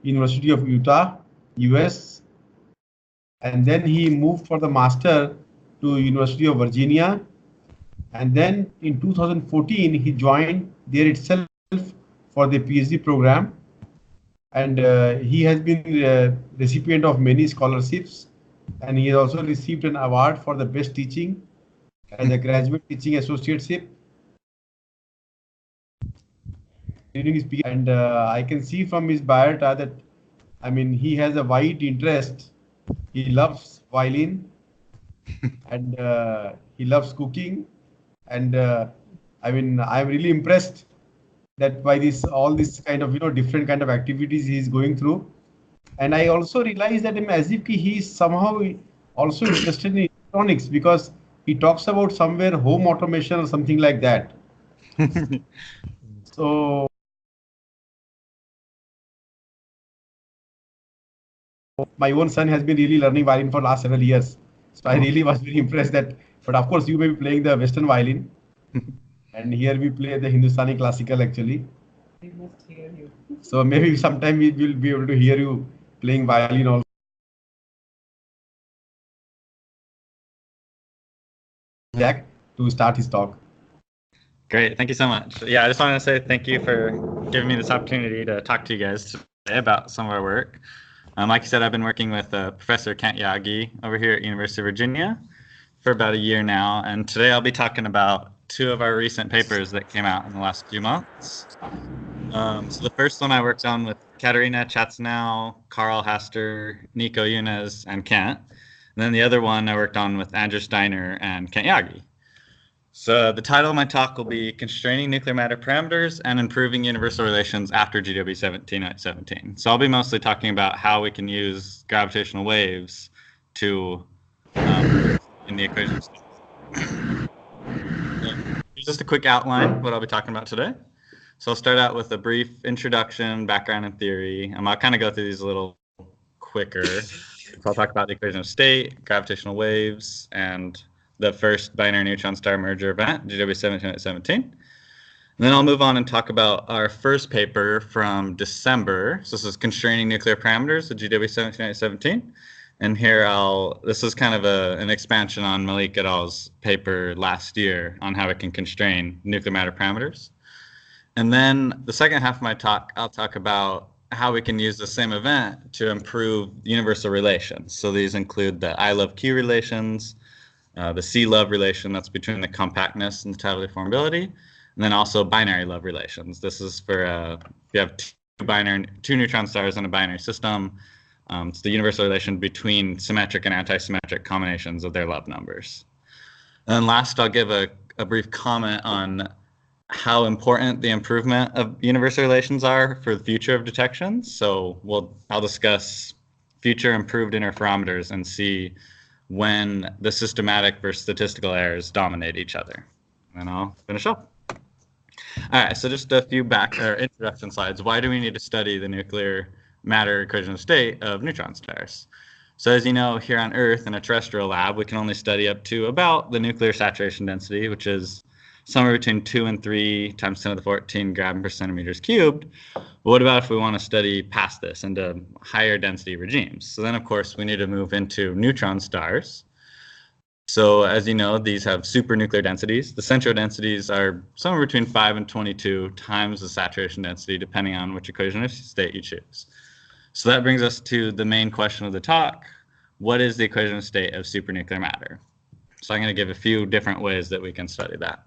University of Utah, US, and then he moved for the master to University of Virginia, and then in 2014 he joined there itself for the PhD program, and he has been recipient of many scholarships, and he has also received an award for the best teaching as a graduate teaching associateship. And I can see from his biodata that, I mean, he has a wide interest. He loves violin, and he loves cooking, and I mean, I'm really impressed that by this all this kind of different kind of activities he's going through. And I also realized that as if he is somehow also interested in electronics, because he talks about somewhere home automation or something like that. So my own son has been really learning violin for last several years. So I really was very impressed that, but of course you may be playing the Western violin. And here we play the Hindustani classical actually. We must hear you. So maybe sometime we will be able to hear you playing violin also. Jack to start his talk. Great, thank you so much. Yeah, I just wanted to say thank you for giving me this opportunity to talk to you guys today about some of our work. Like you said, I've been working with Professor Kent Yagi over here at University of Virginia for about a year now, and today I'll be talking about two of our recent papers that came out in the last few months. So the first one I worked on with Katerina Chatsnow, Carl Haster, Nico Yunez, and Kent. And then the other one I worked on with Andrew Steiner and Kent Yagi. So the title of my talk will be Constraining Nuclear Matter Parameters and Improving Universal Relations after GW170817. So I'll be mostly talking about how we can use gravitational waves to in the equation. Just a quick outline of what I'll be talking about today. So I'll start out with a brief introduction, background, and theory. I'll kind of go through these a little quicker. So I'll talk about the equation of state, gravitational waves, and the first binary neutron star merger event, GW170817. And then I'll move on and talk about our first paper from December. So this is Constraining Nuclear Parameters of GW170817. And here this is kind of an expansion on Malik et al.'s paper last year on how we can constrain nuclear matter parameters. And then the second half of my talk, I'll talk about how we can use the same event to improve universal relations. So these include the I love Q relations, the C love relation that's between the compactness and the tidal deformability, and then also binary love relations. This is for if you have two neutron stars in a binary system. It's the universal relation between symmetric and antisymmetric combinations of their love numbers. And then last, I'll give a brief comment on how important the improvement of universal relations are for the future of detections. So I'll discuss future improved interferometers and see when the systematic versus statistical errors dominate each other. And I'll finish up. All right, so just a few introduction slides. Why do we need to study the nuclear matter equation of state of neutron stars? So as you know, here on Earth in a terrestrial lab, we can only study up to about the nuclear saturation density, which is somewhere between 2 and 3 times 10 to the 14 gram per centimeters cubed. But what about if we want to study past this into higher density regimes? So then, of course, we need to move into neutron stars. So as you know, these have supernuclear densities. The central densities are somewhere between 5 and 22 times the saturation density, depending on which equation of state you choose. So that brings us to the main question of the talk. What is the equation of state of supernuclear matter? So I'm going to give a few different ways that we can study that.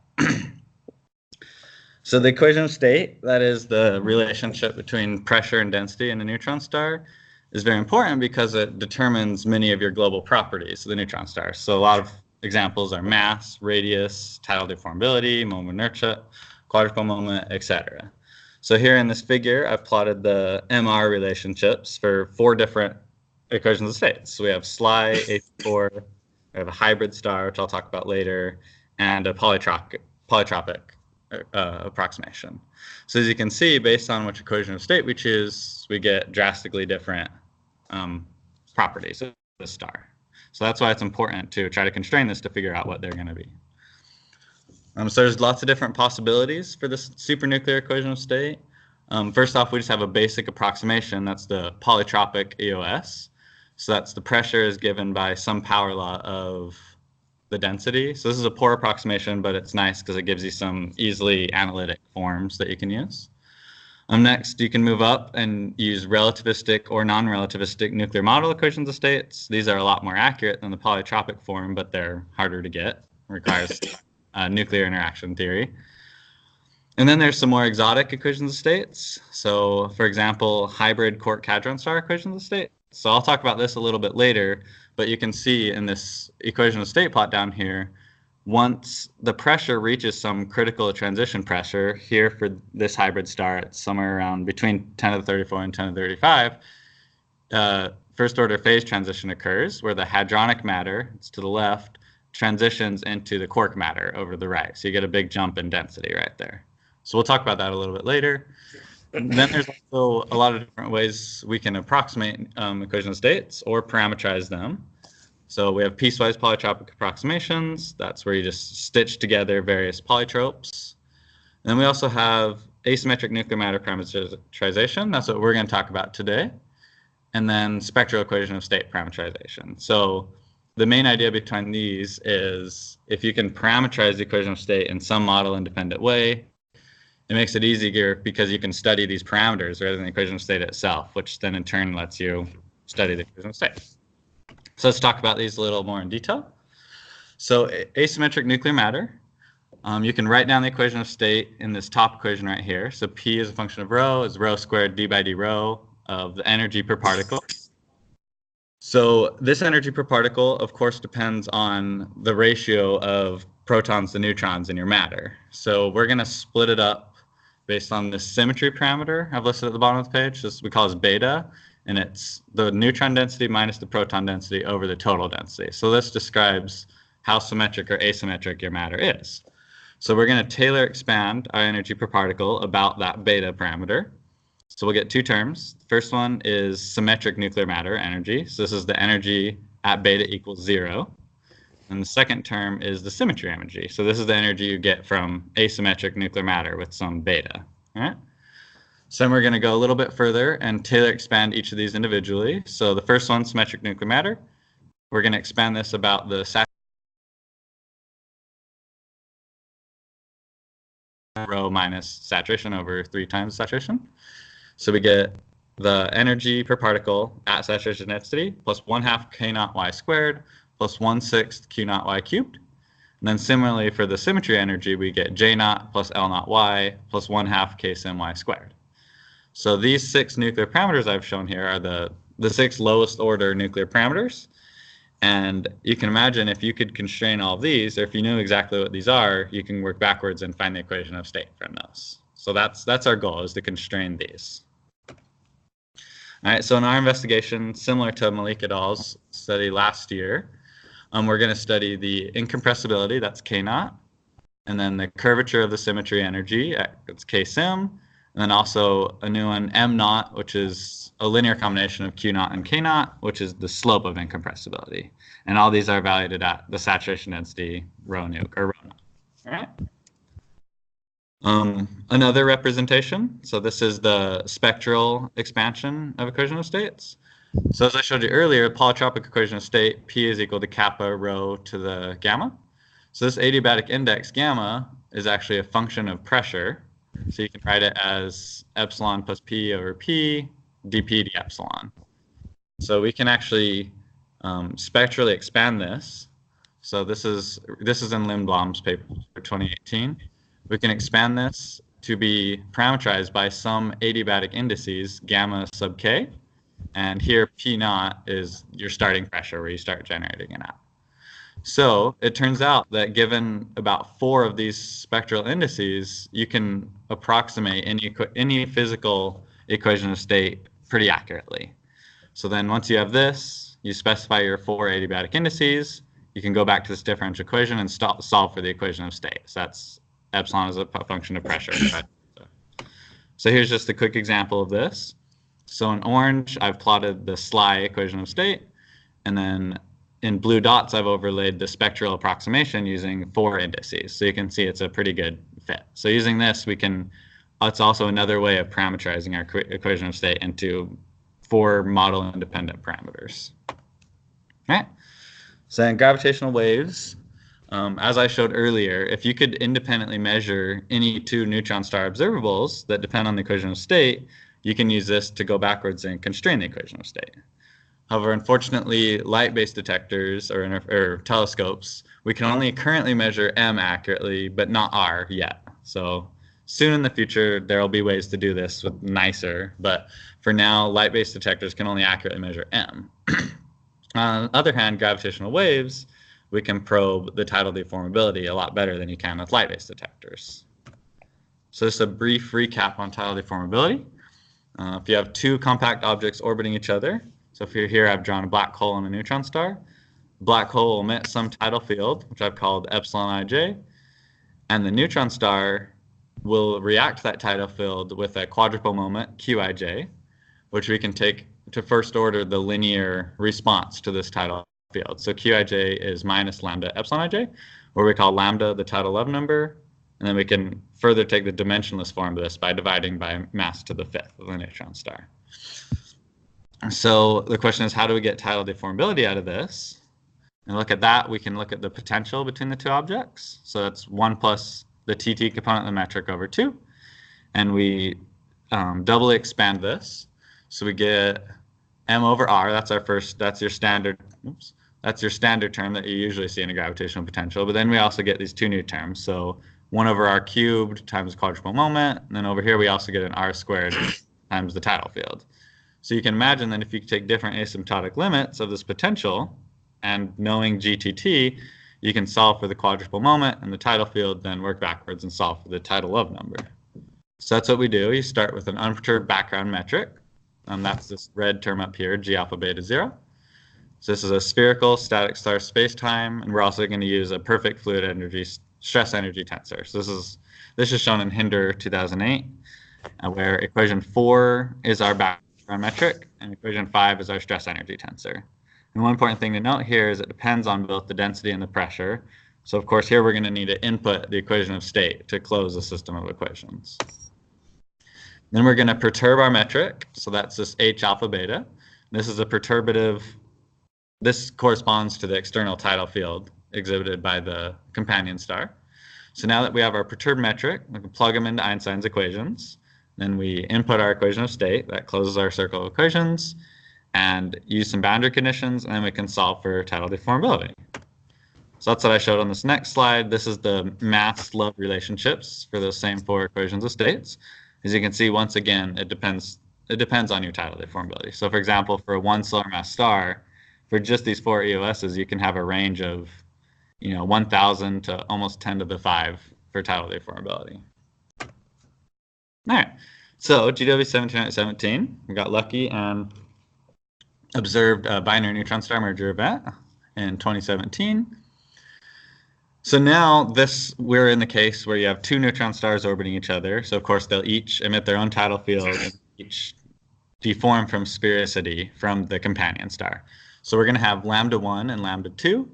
So the equation of state, that is the relationship between pressure and density in a neutron star, is very important because it determines many of your global properties of the neutron star. So a lot of examples are mass, radius, tidal deformability, moment of inertia, quadrupole moment, etc. So here in this figure, I've plotted the MR relationships for 4 different equations of state. So we have SLI, H4, we have a hybrid star, which I'll talk about later, and a polytropic approximation. So as you can see, based on which equation of state we choose, we get drastically different properties of the star. So that's why it's important to try to constrain this to figure out what they're going to be. So there's lots of different possibilities for this supernuclear equation of state. First off, we just have a basic approximation. That's the polytropic EOS. So that's the pressure is given by some power law of the density. So this is a poor approximation, but it's nice because it gives you some easily analytic forms that you can use. Next, you can move up and use relativistic or non-relativistic nuclear model equations of states. These are a lot more accurate than the polytropic form, but they're harder to get. It requires nuclear interaction theory. And then there's some more exotic equations of states. So, for example, hybrid quark-hadron star equations of state. So I'll talk about this a little bit later, but you can see in this equation of state plot down here, once the pressure reaches some critical transition pressure, here for this hybrid star, it's somewhere around between 10 to the 34 and 10 to the 35, first order phase transition occurs where the hadronic matter, it's to the left, transitions into the quark matter over the right. So you get a big jump in density right there. So we'll talk about that a little bit later. And then there's also a lot of different ways we can approximate equation of states or parameterize them. So we have piecewise polytropic approximations. That's where you just stitch together various polytropes. And then we also have asymmetric nuclear matter parameterization. That's what we're going to talk about today. And then spectral equation of state parameterization. So the main idea behind these is if you can parameterize the equation of state in some model independent way, it makes it easier because you can study these parameters rather than the equation of state itself, which then in turn lets you study the equation of state. So let's talk about these a little more in detail. So asymmetric nuclear matter, you can write down the equation of state in this top equation right here. So P is a function of rho, is rho squared d by d rho of the energy per particle. So this energy per particle, of course, depends on the ratio of protons to neutrons in your matter. So we're going to split it up based on the symmetry parameter I've listed at the bottom of the page. This we call as beta. And it's the neutron density minus the proton density over the total density. So this describes how symmetric or asymmetric your matter is. So we're going to Taylor expand our energy per particle about that beta parameter. So we'll get two terms. The first one is symmetric nuclear matter energy. So this is the energy at beta equals 0. And the second term is the symmetry energy. So this is the energy you get from asymmetric nuclear matter with some beta. All right? So then we're going to go a little bit further and Taylor expand each of these individually. So the first one, symmetric nuclear matter, we're going to expand this about the rho minus saturation over 3 times saturation. So we get the energy per particle at saturation density plus 1/2 k naught y squared plus 1/6 q naught y cubed. And then similarly for the symmetry energy, we get j naught plus l naught y plus 1/2 k sim y squared. So these 6 nuclear parameters I've shown here are the 6 lowest order nuclear parameters. And you can imagine if you could constrain all of these, or if you knew exactly what these are, you can work backwards and find the equation of state from those. So that's our goal, is to constrain these. All right, so in our investigation, similar to Malik et al.'s study last year, we're going to study the incompressibility, that's K naught, and then the curvature of the symmetry energy, that's K sim, and then also a new one, M naught, which is a linear combination of Q naught and K naught, which is the slope of incompressibility. And all these are evaluated at the saturation density rho nuc or rho naught. All right. Another representation. So this is the spectral expansion of equation of states. So as I showed you earlier, polytropic equation of state, P is equal to kappa rho to the gamma. So this adiabatic index gamma is actually a function of pressure. So you can write it as epsilon plus P over P dP d epsilon. So we can actually spectrally expand this. So this is in Lindblom's paper for 2018. We can expand this to be parameterized by some adiabatic indices, gamma sub k. And here P naught is your starting pressure where you start generating it out. So it turns out that given about 4 of these spectral indices, you can approximate any physical equation of state pretty accurately. So then once you have this, you specify your 4 adiabatic indices, you can go back to this differential equation and solve for the equation of state. So that's epsilon as a function of pressure. So here's just a quick example of this. So in orange, I've plotted the SLY equation of state, and then in blue dots, I've overlaid the spectral approximation using 4 indices. So you can see it's a pretty good fit. So using this, we can it's also another way of parameterizing our equation of state into 4 model-independent parameters. All right. So in gravitational waves, as I showed earlier, if you could independently measure any 2 neutron star observables that depend on the equation of state, you can use this to go backwards and constrain the equation of state. However, unfortunately, light-based detectors or telescopes, we can only currently measure M accurately, but not R yet. So soon in the future, there will be ways to do this with nicer, but for now, light-based detectors can only accurately measure M. On the other hand, gravitational waves, we can probe the tidal deformability a lot better than you can with light-based detectors. So just a brief recap on tidal deformability. If you have 2 compact objects orbiting each other, so if you're here, I've drawn a black hole and a neutron star. Black hole will emit some tidal field, which I've called epsilon ij, and the neutron star will react to that tidal field with a quadrupole moment, qij, which we can take to first order the linear response to this tidal field. So qij is minus lambda epsilon ij, where we call lambda the tidal love number, and then we can further take the dimensionless form of this by dividing by mass to the 5th of the neutron star. So the question is, how do we get tidal deformability out of this? And look at that, we can look at the potential between the 2 objects. So that's 1 plus the TT component of the metric over 2. And we doubly expand this. So we get M over R, that's your standard term that you usually see in a gravitational potential. But then we also get these 2 new terms. So 1 over R cubed times quadrupole moment. And then over here, we also get an R squared times the tidal field. So you can imagine that if you take different asymptotic limits of this potential, and knowing GTT, you can solve for the quadrupole moment and the tidal field, then work backwards and solve for the tidal love number. So that's what we do. You start with an unperturbed background metric. That's this red term up here, G alpha beta 0. So this is a spherical static star spacetime, and we're also going to use a perfect fluid energy stress energy tensor. So this is shown in Hinder 2008, where equation 4 is our background metric, and equation 5 is our stress energy tensor. And one important thing to note here is it depends on both the density and the pressure. So of course here we're going to need to input the equation of state to close the system of equations. Then we're going to perturb our metric, so that's this H alpha beta. This is a perturbative, this corresponds to the external tidal field exhibited by the companion star. So now that we have our perturbed metric, we can plug them into Einstein's equations. Then we input our equation of state, that closes our circle of equations, and use some boundary conditions, and then we can solve for tidal deformability. So that's what I showed on this next slide. This is the mass-love relationships for those same 4 equations of states. As you can see, once again, it depends on your tidal deformability. So for example, for a 1 solar mass star, for just these 4 EOSs, you can have a range of 1,000 to almost 10 to the 5 for tidal deformability. All right, so GW170817, we got lucky and observed a binary neutron star merger event in 2017. So now we're in the case where you have 2 neutron stars orbiting each other. So of course they'll each emit their own tidal field and each deform from sphericity from the companion star. So we're going to have lambda 1 and lambda 2,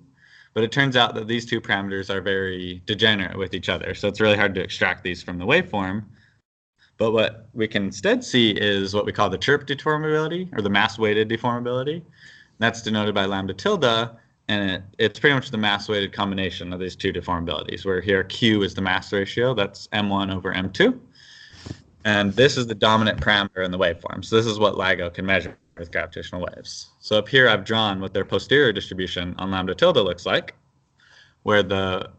but it turns out that these 2 parameters are very degenerate with each other. So it's really hard to extract these from the waveform. But what we can instead see is what we call the chirp deformability, or the mass-weighted deformability. That's denoted by lambda tilde, and it's pretty much the mass-weighted combination of these 2 deformabilities, where here Q is the mass ratio, that's M1 over M2. And this is the dominant parameter in the waveform. So this is what LIGO can measure with gravitational waves. So up here I've drawn what their posterior distribution on lambda tilde looks like, where the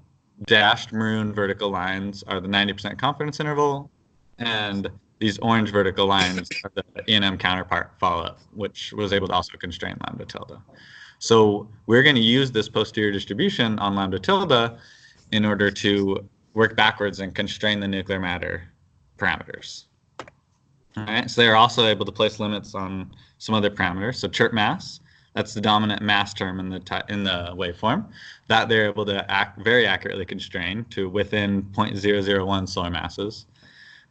dashed maroon vertical lines are the 90% confidence interval, and these orange vertical lines are the NM counterpart follow-up, which was able to also constrain lambda tilde. So we're going to use this posterior distribution on lambda tilde in order to work backwards and constrain the nuclear matter parameters. All right, so they're also able to place limits on some other parameters. So chirp mass, that's the dominant mass term in the waveform, that they're able to very accurately constrain to within 0.001 solar masses.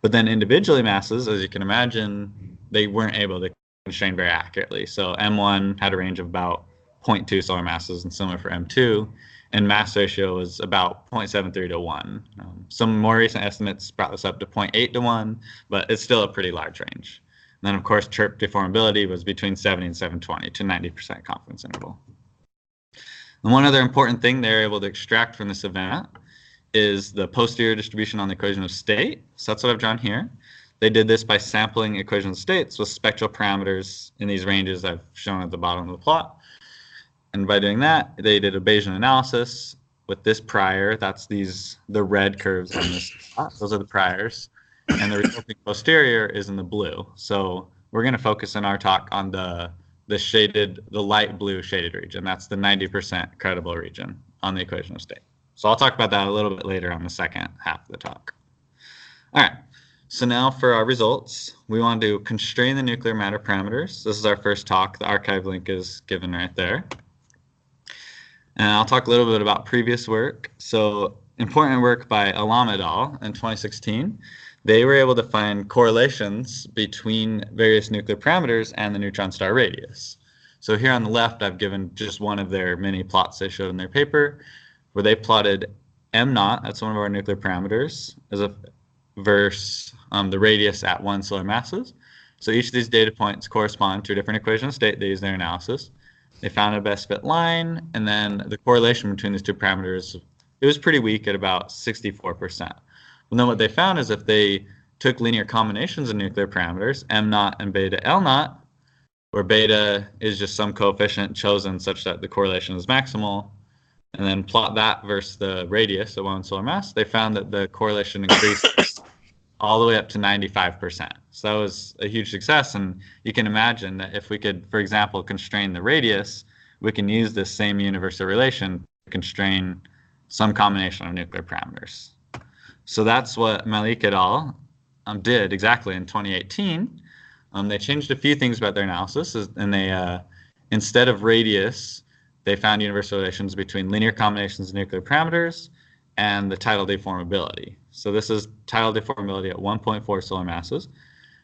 But then individually masses, as you can imagine, they weren't able to constrain very accurately. So M1 had a range of about 0.2 solar masses, and similar for M2. and mass ratio was about 0.73 to 1. Some more recent estimates brought this up to 0.8 to 1, but it's still a pretty large range. And then, of course, chirp deformability was between 70 and 720 to 90% confidence interval. And one other important thing they're able to extract from this event is the posterior distribution on the equation of state. So that's what I've drawn here. They did this by sampling equations of states with spectral parameters in these ranges I've shown at the bottom of the plot. And by doing that, they did a Bayesian analysis with this prior. That's the red curves on this plot. Those are the priors. And the resulting posterior is in the blue. So we're going to focus in our talk on the light blue shaded region. That's the 90% credible region on the equation of state. So I'll talk about that a little bit later on the second half of the talk. All right. So now for our results, we want to constrain the nuclear matter parameters. This is our first talk. The archive link is given right there. And I'll talk a little bit about previous work. So important work by Alam et al. In 2016. They were able to find correlations between various nuclear parameters and the neutron star radius. So here on the left, I've given just one of their many plots they showed in their paper, where they plotted m0, that's one of our nuclear parameters, versus the radius at 1 solar masses. So each of these data points correspond to a different equation of state. They use their analysis. They found a best fit line, and then the correlation between these two parameters, it was pretty weak at about 64%. And then what they found is if they took linear combinations of nuclear parameters, m0 and beta L0, where beta is just some coefficient chosen such that the correlation is maximal, and then plot that versus the radius at 1 solar mass, they found that the correlation increased all the way up to 95%. So that was a huge success, and you can imagine that if we could, for example, constrain the radius, we can use this same universal relation to constrain some combination of nuclear parameters. So that's what Malik et al. Did exactly in 2018. They changed a few things about their analysis, and they, instead of radius, they found universal relations between linear combinations of nuclear parameters and the tidal deformability. So this is tidal deformability at 1.4 solar masses,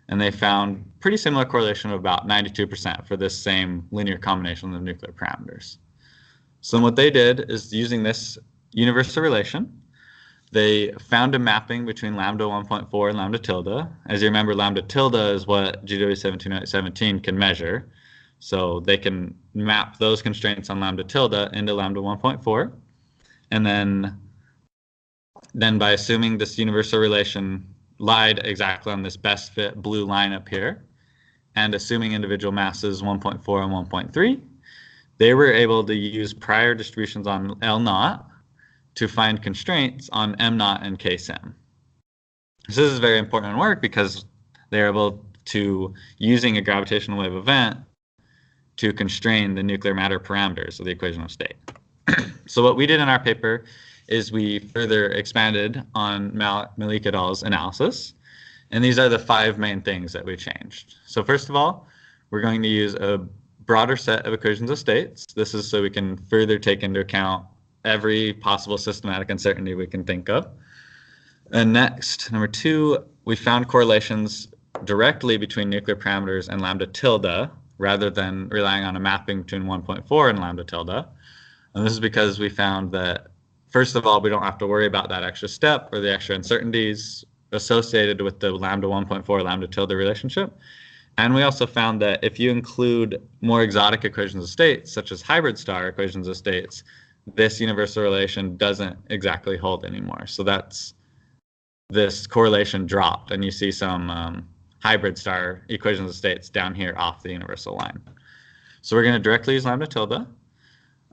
and they found pretty similar correlation of about 92% for this same linear combination of nuclear parameters. So what they did is, using this universal relation, they found a mapping between lambda 1.4 and lambda tilde. As you remember, lambda tilde is what GW170817 can measure. So they can map those constraints on lambda tilde into lambda 1.4. And then by assuming this universal relation lied exactly on this best fit blue line up here, and assuming individual masses 1.4 and 1.3, they were able to use prior distributions on L0 to find constraints on m0 and ksim. This is very important work because they're able to, using a gravitational wave event, to constrain the nuclear matter parameters of the equation of state. So what we did in our paper is we further expanded on Malik et al.'s analysis, and these are the 5 main things that we changed. So first of all, we're going to use a broader set of equations of states. This is so we can further take into account every possible systematic uncertainty we can think of. And next, number 2, we found correlations directly between nuclear parameters and lambda tilde, rather than relying on a mapping between 1.4 and lambda tilde. And this is because we found that, first of all, we don't have to worry about that extra step or the extra uncertainties associated with the lambda 1.4 lambda tilde relationship. And we also found that if you include more exotic equations of states, such as hybrid star equations of states, this universal relation doesn't exactly hold anymore. So this correlation dropped, and you see some hybrid star equations of states down here off the universal line. So we're going to directly use lambda tilde.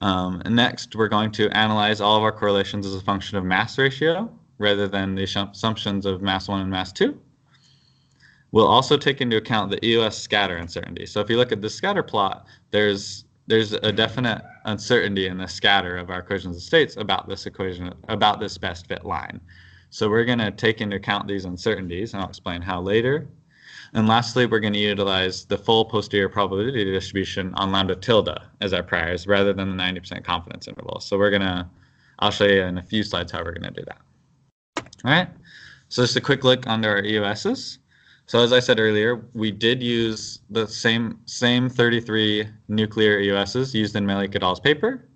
And next, we're going to analyze all of our correlations as a function of mass ratio, rather than the assumptions of mass 1 and mass 2. We'll also take into account the EOS scatter uncertainty. So if you look at the scatter plot, there's a definite uncertainty in the scatter of our equations of states about this equation, about this best fit line. So we're going to take into account these uncertainties, and I'll explain how later. And lastly, we're going to utilize the full posterior probability distribution on lambda tilde as our priors, rather than the 90% confidence interval. So I'll show you in a few slides how we're going to do that. All right, so just a quick look under our EOSs. So as I said earlier, we did use the same 33 nuclear EOSs used in Malik et al.'s paper.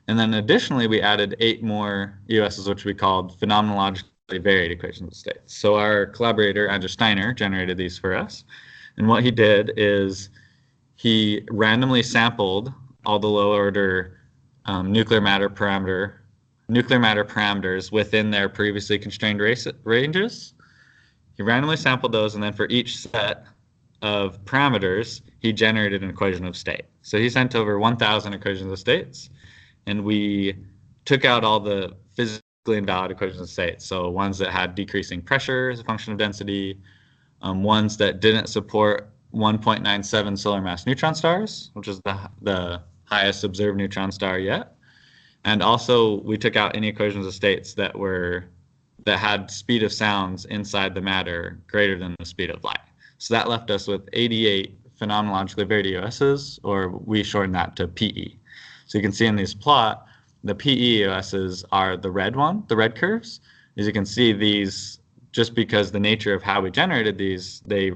And then additionally, we added 8 more EOSs, which we called phenomenologically varied equations of states. So our collaborator, Andrew Steiner, generated these for us. And what he did is he randomly sampled all the low order nuclear matter parameters within their previously constrained ranges. He randomly sampled those, and then for each set of parameters, he generated an equation of state. So he sent over 1,000 equations of states, and we took out all the physically invalid equations of state. So ones that had decreasing pressure as a function of density, ones that didn't support 1.97 solar mass neutron stars, which is the highest observed neutron star yet. And also we took out any equations of states that had speed of sounds inside the matter greater than the speed of light. So that left us with 88 phenomenologically varied EOSs, or we shorten that to PE. So you can see in this plot, the PE EOSs are the red red curves. As you can see, these, just because the nature of how we generated these, they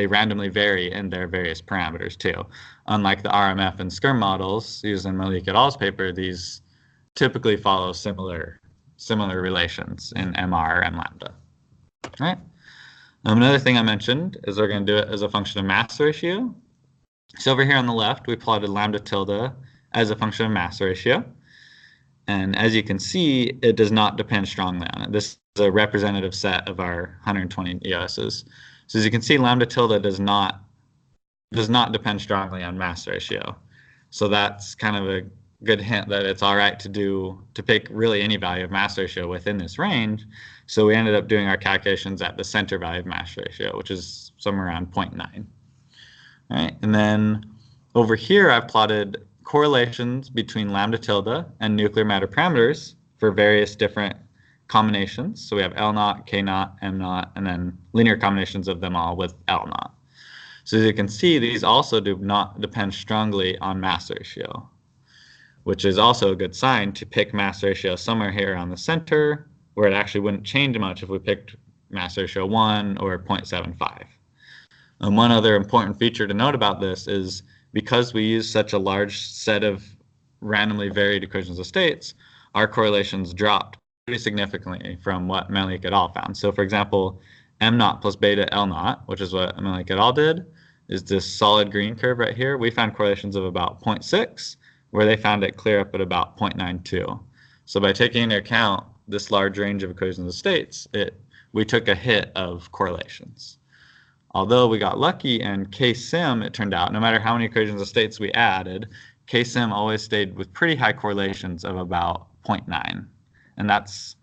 randomly vary in their various parameters too. Unlike the RMF and SCRM models used in Malik et al.'s paper, these typically follow similar relations in MR and lambda. All right. Another thing I mentioned is we're going to do it as a function of mass ratio. So over here on the left, we plotted lambda tilde as a function of mass ratio. And as you can see, it does not depend strongly on it. This is a representative set of our 120 EOSs. So as you can see, lambda tilde does not depend strongly on mass ratio. So that's kind of a good hint that it's all right to pick really any value of mass ratio within this range. So we ended up doing our calculations at the center value of mass ratio, which is somewhere around 0.9. All right, and then over here I've plotted correlations between lambda tilde and nuclear matter parameters for various different combinations. So we have L naught, K naught, M naught, and then linear combinations of them all with L naught. So as you can see, these also do not depend strongly on mass ratio, which is also a good sign to pick mass ratio somewhere here on the center, where it actually wouldn't change much if we picked mass ratio 1 or 0.75. And one other important feature to note about this is because we use such a large set of randomly varied equations of states, our correlations dropped pretty significantly from what Malik et al. Found. So for example, M naught plus beta L naught, which is what Malik et al. Did, is this solid green curve right here. We found correlations of about 0.6, where they found it clear up at about 0.92. So by taking into account this large range of equations of states, we took a hit of correlations. Although we got lucky and K-sim, it turned out, no matter how many equations of states we added, K-sim always stayed with pretty high correlations of about 0.9. And that's,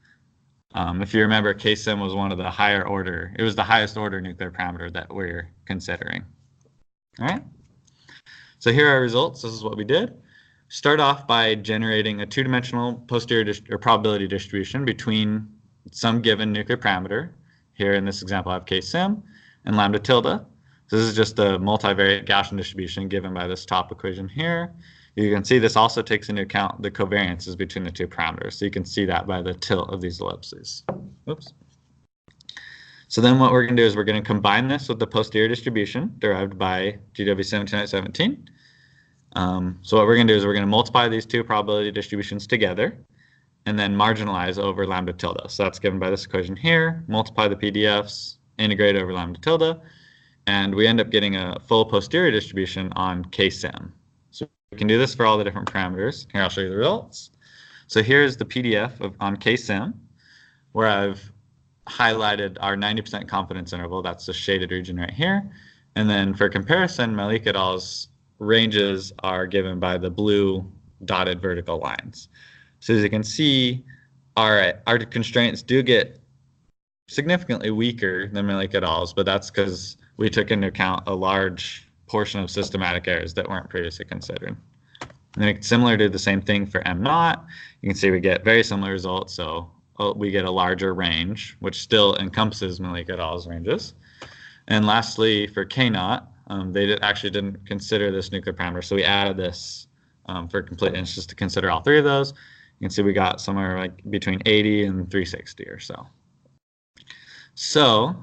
if you remember, K-sim was one of the higher order, it was the highest order nuclear parameter that we're considering. All right. So here are our results. This is what we did. Start off by generating a two-dimensional posterior probability distribution between some given nuclear parameter. Here in this example, I have K-sim and lambda tilde. So this is just a multivariate Gaussian distribution given by this top equation here. You can see this also takes into account the covariances between the two parameters. So you can see that by the tilt of these ellipses. Oops. So then what we're going to do is we're going to combine this with the posterior distribution derived by GW170817. So what we're going to do is we're going to multiply these two probability distributions together and then marginalize over lambda tilde. So that's given by this equation here. Multiply the PDFs, integrate over lambda tilde, and we end up getting a full posterior distribution on K-sim. So we can do this for all the different parameters. Here, I'll show you the results. So here's the PDF on K-sim, where I've highlighted our 90% confidence interval. That's the shaded region right here. And then for comparison, Malik et al.'s ranges are given by the blue dotted vertical lines. So as you can see, our constraints do get significantly weaker than Malik et al.'s, but that's because we took into account a large portion of systematic errors that weren't previously considered. And then similar to the same thing for M naught, you can see we get very similar results. So we get a larger range, which still encompasses Malik et al.'s ranges. And lastly, for K naught, they actually didn't consider this nuclear parameter, so we added this for completeness just to consider all three of those. You can see we got somewhere like between 80 and 360 or so. So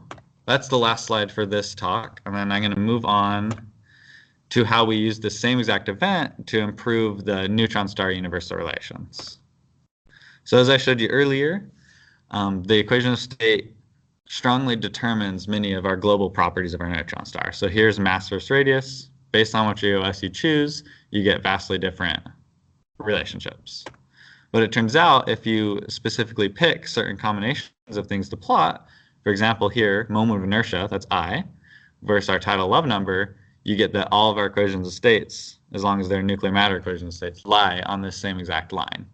that's the last slide for this talk, and then I'm going to move on to how we use the same exact event to improve the neutron-star universal relations. So as I showed you earlier, the equation of state strongly determines many of our global properties of our neutron star. So here's mass versus radius. Based on which EOS you choose, you get vastly different relationships. But it turns out if you specifically pick certain combinations of things to plot, for example here, moment of inertia, that's I, versus our tidal love number, you get that all of our equations of states, as long as they're nuclear matter equations of states, lie on this same exact line.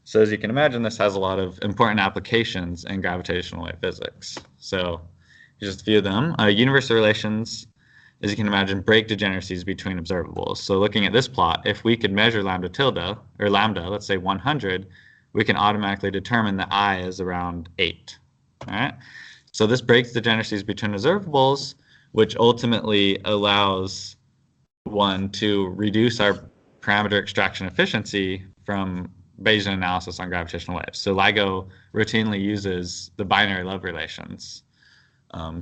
So as you can imagine, this has a lot of important applications in gravitational wave physics. So just a few of them. Universal relations, as you can imagine, break degeneracies between observables. So looking at this plot, if we could measure lambda tilde, or lambda, let's say 100, we can automatically determine that I is around 8. All right. So this breaks degeneracies between observables, which ultimately allows one to reduce our parameter extraction efficiency from Bayesian analysis on gravitational waves. So LIGO routinely uses the binary love relations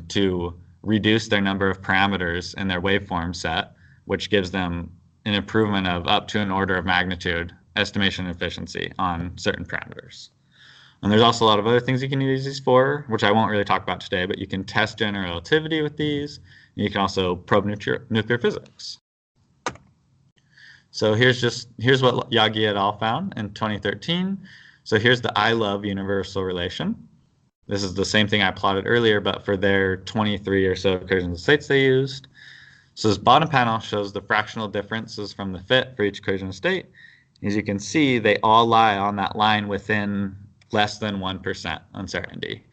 to reduce their number of parameters in their waveform set, which gives them an improvement of up to an order of magnitude estimation efficiency on certain parameters. And there's also a lot of other things you can use these for, which I won't really talk about today, but you can test general relativity with these. And you can also probe nuclear physics. So here's what Yagi et al. Found in 2013. So here's the I love universal relation. This is the same thing I plotted earlier, but for their 23 or so equations of states they used. So this bottom panel shows the fractional differences from the fit for each equation of state. As you can see, they all lie on that line within less than 1% uncertainty.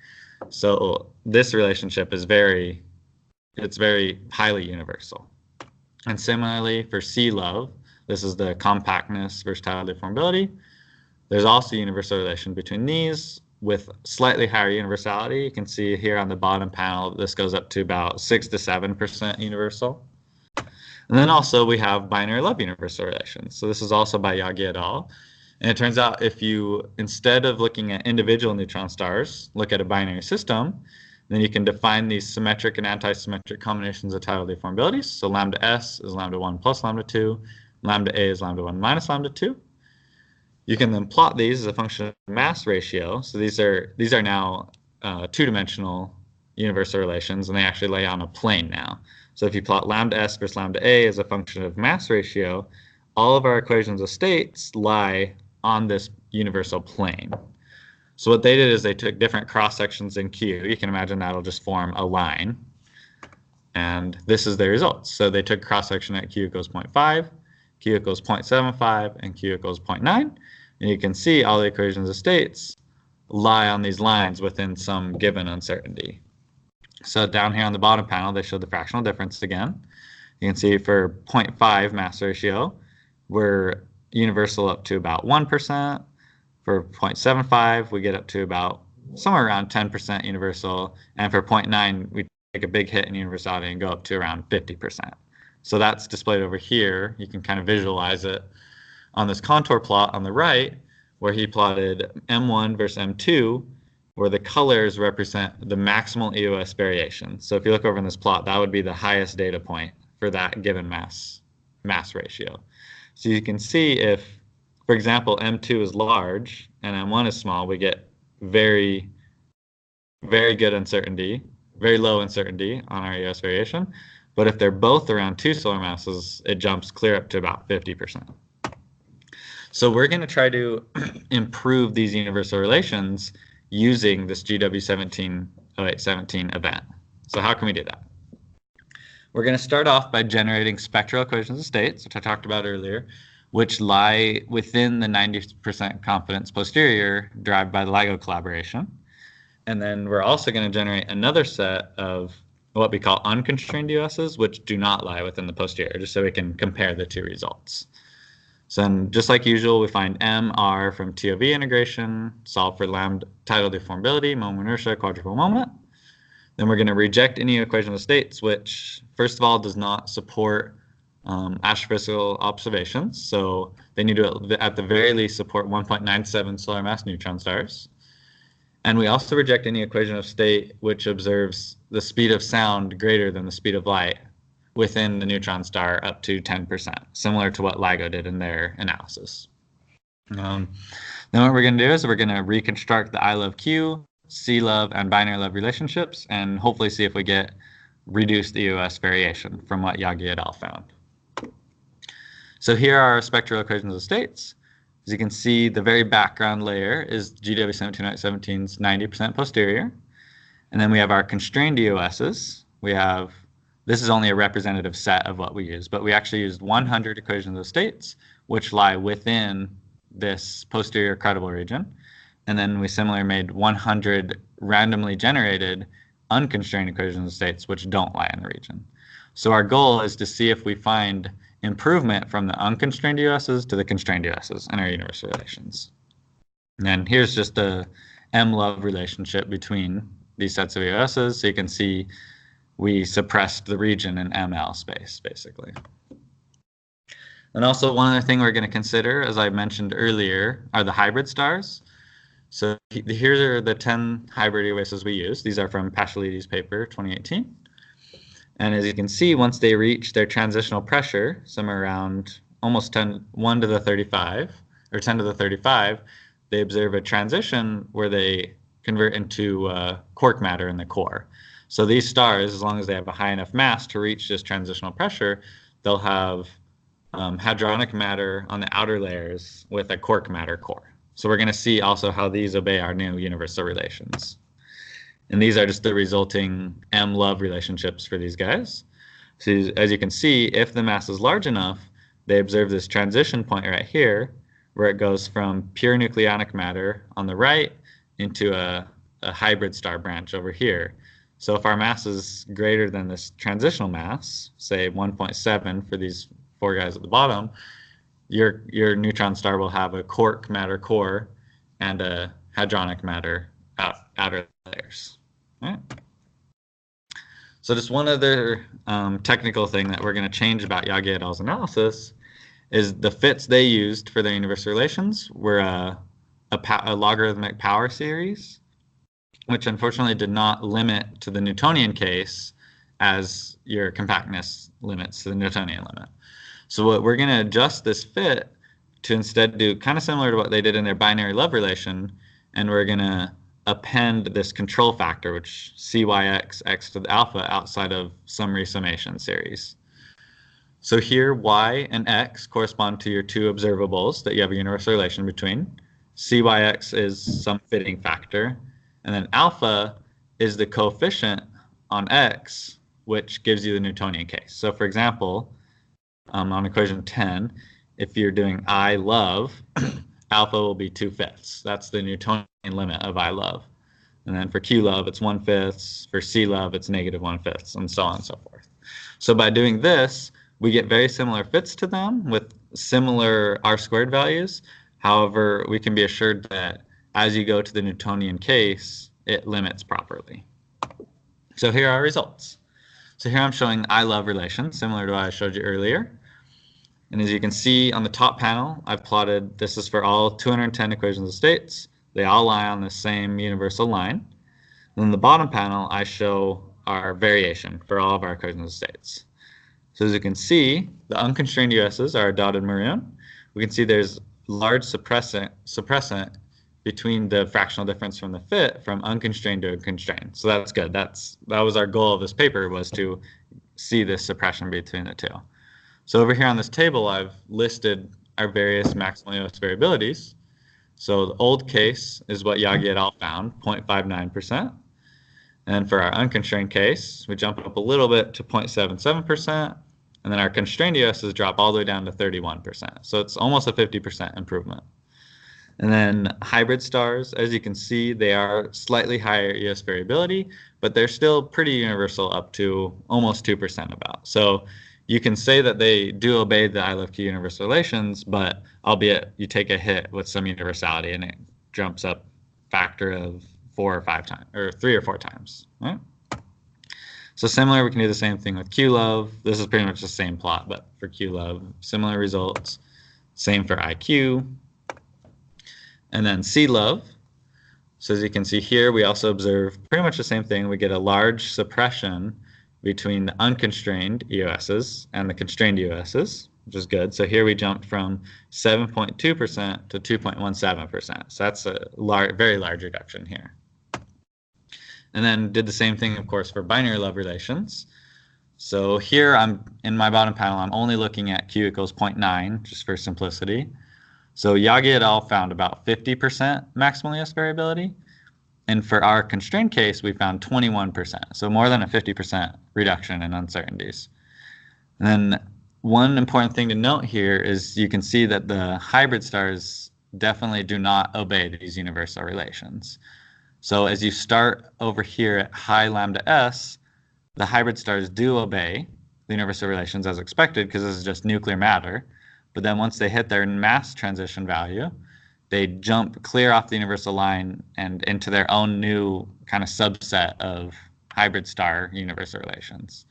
So this relationship is very highly universal. And similarly for C love, this is the compactness versus tidal deformability. There's also a universal relation between these with slightly higher universality. You can see here on the bottom panel, this goes up to about 6 to 7% universal. And then also we have binary love universal relations. So this is also by Yagi et al. And it turns out if you, instead of looking at individual neutron stars, look at a binary system, then you can define these symmetric and antisymmetric combinations of tidal deformabilities. So lambda s is lambda 1 plus lambda 2. Lambda a is lambda 1 minus lambda 2. You can then plot these as a function of mass ratio. So these are now two-dimensional universal relations, and they actually lay on a plane now. So if you plot lambda s versus lambda a as a function of mass ratio, all of our equations of states lie on this universal plane. So what they did is they took different cross-sections in Q. You can imagine that'll just form a line. And this is the results. So they took cross-section at Q equals 0.5, Q equals 0.75, and Q equals 0.9. And you can see all the equations of states lie on these lines within some given uncertainty. So down here on the bottom panel, they show the fractional difference again. You can see for 0.5 mass ratio, we're universal up to about 1%. For 0.75, we get up to about somewhere around 10% universal. And for 0.9, we take a big hit in universality and go up to around 50%. So that's displayed over here. You can kind of visualize it on this contour plot on the right, where he plotted M1 versus M2, where the colors represent the maximal EOS variation. So if you look over in this plot, that would be the highest data point for that given mass ratio. So you can see if, for example, M2 is large and M1 is small, we get very, very good uncertainty, very low uncertainty on our EOS variation. But if they're both around 2 solar masses, it jumps clear up to about 50%. So we're going to try to improve these universal relations using this GW170817 event. So how can we do that? We're going to start off by generating spectral equations of states, which I talked about earlier, which lie within the 90% confidence posterior derived by the LIGO collaboration. And then we're also going to generate another set of what we call unconstrained USs, which do not lie within the posterior, just so we can compare the two results. So then, just like usual, we find M, R from TOV integration, solve for lambda tidal deformability, moment of inertia, quadrupole moment. Then we're going to reject any equation of states, which, first of all, does not support astrophysical observations. So they need to, at the very least, support 1.97 solar mass neutron stars. And we also reject any equation of state which observes the speed of sound greater than the speed of light within the neutron star up to 10%, similar to what LIGO did in their analysis. Then what we're going to do is we're going to reconstruct the I love Q, C love, and binary love relationships, and hopefully see if we get reduced EOS variation from what Yagi et al. Found. So here are our spectral equations of states. As you can see, the very background layer is GW170817's 90% posterior. And then we have our constrained EOSs. This is only a representative set of what we use, but we actually used 100 equations of states, which lie within this posterior credible region. And then we similarly made 100 randomly generated unconstrained equations of states, which don't lie in the region. So our goal is to see if we find improvement from the unconstrained EOSs to the constrained EOSs in our universal relations. And then here's just a M-love relationship between these sets of EOSs. So you can see we suppressed the region in ML space, basically. And also one other thing we're going to consider, as I mentioned earlier, are the hybrid stars. So here are the 10 hybrid EOSs we use. These are from Paschalidis' paper, 2018. And as you can see, once they reach their transitional pressure, somewhere around almost 1 to the 35, or 10 to the 35, they observe a transition where they convert into quark matter in the core. So these stars, as long as they have a high enough mass to reach this transitional pressure, they'll have hadronic matter on the outer layers with a quark matter core. So we're going to see also how these obey our new universal relations. And these are just the resulting M-love relationships for these guys. So as you can see, if the mass is large enough, they observe this transition point right here, where it goes from pure nucleonic matter on the right into a hybrid star branch over here. So if our mass is greater than this transitional mass, say 1.7 for these 4 guys at the bottom, your neutron star will have a quark matter core and a hadronic matter outer layers. Right? So just one other technical thing that we're going to change about Yagi et al.'s analysis is the fits they used for their universal relations were a logarithmic power series, which unfortunately did not limit to the Newtonian case as your compactness limits to the Newtonian limit. So what we're going to adjust this fit to instead do kind of similar to what they did in their binary love relation, and we're going to append this control factor, which CYX x to the alpha outside of some resummation series. So here, y and x correspond to your 2 observables that you have a universal relation between. CYX is some fitting factor, and then alpha is the coefficient on x, which gives you the Newtonian case. So for example, on equation 10, if you're doing I love, alpha will be 2/5. That's the Newtonian limit of I love. And then for Q love, it's 1/5. For C love, it's -1/5, and so on and so forth. So by doing this, we get very similar fits to them with similar R² values. However, we can be assured that as you go to the Newtonian case, it limits properly. So here are our results. So here I'm showing I love relations, similar to what I showed you earlier. And as you can see on the top panel, I've plotted, this is for all 210 equations of states. They all lie on the same universal line. And in the bottom panel, I show our variation for all of our equations of states. So as you can see, the unconstrained USs are dotted maroon. We can see there's large suppressant between the fractional difference from the fit from unconstrained to constrained. So that's good. That was our goal of this paper, was to see this suppression between the two. So over here on this table, I've listed our various maximal EOS variabilities. So the old case is what Yagi et al. Found, 0.59%. And for our unconstrained case, we jump up a little bit to 0.77%. And then our constrained EOSs drop all the way down to 31%. So it's almost a 50% improvement. And then hybrid stars, as you can see, they are slightly higher EOS variability, but they're still pretty universal up to almost 2% about. So you can say that they do obey the I love Q universal relations, but albeit you take a hit with some universality and it jumps up factor of 4 or 5 times, or 3 or 4 times. Right? So similar, we can do the same thing with Q love. This is pretty much the same plot, but for Q love, similar results. Same for IQ. And then C love. So as you can see here, we also observe pretty much the same thing. We get a large suppression between the unconstrained EOSs and the constrained EOSs, which is good. So here we jumped from 7.2% to 2.17%. So that's a very large reduction here. And then did the same thing, of course, for binary love relations. So here I'm in my bottom panel, I'm only looking at Q equals 0.9, just for simplicity. So Yagi et al. Found about 50% maximal EOS variability. And for our constrained case, we found 21%. So more than a 50% reduction in uncertainties. And then one important thing to note here is you can see that the hybrid stars definitely do not obey these universal relations. So as you start over here at high lambda s, the hybrid stars do obey the universal relations as expected because this is just nuclear matter. But then once they hit their mass transition value, they jump clear off the universal line and into their own new kind of subset of hybrid star universal relations.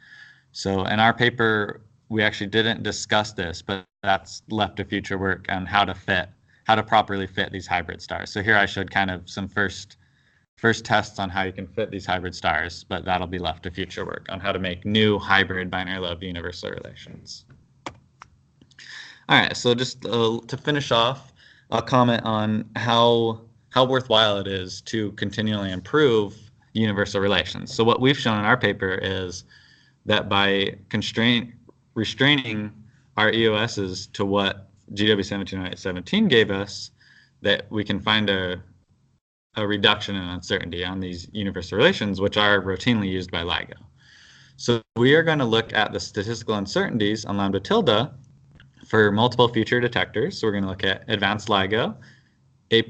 So in our paper, we actually didn't discuss this, but that's left to future work on how to properly fit these hybrid stars. So here I showed kind of some first tests on how you can fit these hybrid stars, but that'll be left to future work on how to make new hybrid binary love universal relations. All right, so just to finish off, I'll comment on how worthwhile it is to continually improve universal relations. So what we've shown in our paper is that by restraining our EOSs to what GW170817 gave us, that we can find a reduction in uncertainty on these universal relations, which are routinely used by LIGO. So we are going to look at the statistical uncertainties on lambda tilde for multiple future detectors. So we're going to look at advanced LIGO, A+,